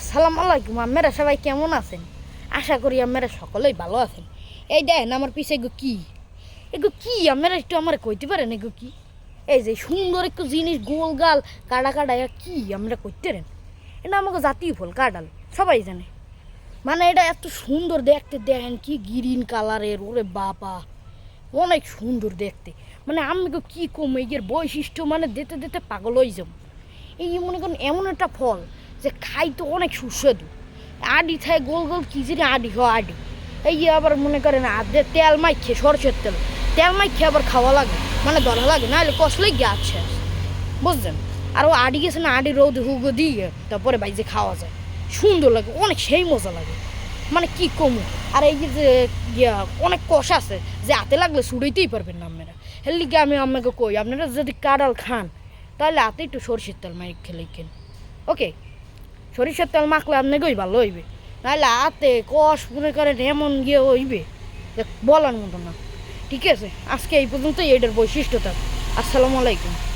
আসসালামু আলাইকুম। আপনারা সবাই কেমন আছেন? আশা করি আপনারা সকলেই ভালো আছেন। এই দেখেন আমার পিছে এগো কি আপনারা একটু আমার কইতে পারেন এগো কি? এই যে সুন্দর একটু জিনিস গোল গাল কাটা কাটা কি আমরা করতে পারেন? এটা আমাকে জাতীয় ফল কাঁঠাল, সবাই জানে। মানে এটা এত সুন্দর দেখতে, দেখেন কি গ্রিন কালারের, ওরে বাবা অনেক সুন্দর দেখতে। মানে আমি কি কম এর বৈশিষ্ট্য মানে দিতে দিতে পাগল হয়ে যাব। এই মনে করেন এমন একটা ফল যে খাইতে অনেক সুস্বাদু। আডি খায় গোল গোল কি জিনিস আডি খাওয়া আডি। এই আবার মনে করেন আদে তেল মাইখে সরষের তেল মাইখে আবার খাওয়া লাগে, মানে ধরা লাগে, নাহলে কষলেই গ্যাস শেষ, বুঝলেন? আর ও আডি গেছে না, আডি রোদ হুগো দিয়ে তারপরে বাইজে খাওয়া যায়, সুন্দর লাগে, অনেক সেই মজা লাগে। মানে কি কমু। আর এই যে অনেক কষা আছে যে হাতে লাগলে ছুড়াইতেই পারবেন না আপনারা। এর লিগে আমি আপনাকে কই, আপনারা যদি কাঁঠাল খান তাহলে হাতে একটু সরষের তেল মাইক খেলে খেন। ওকে, সরিষার তেল মাখলে আপনাকেই ভালো হইবে, নাহলে হাতে কষ মনে করেন এমন গিয়ে হইবে যে বলার মতো না। ঠিক আছে, আজকে এই পর্যন্তই এটার বৈশিষ্ট্যটা। আসসালামু আলাইকুম।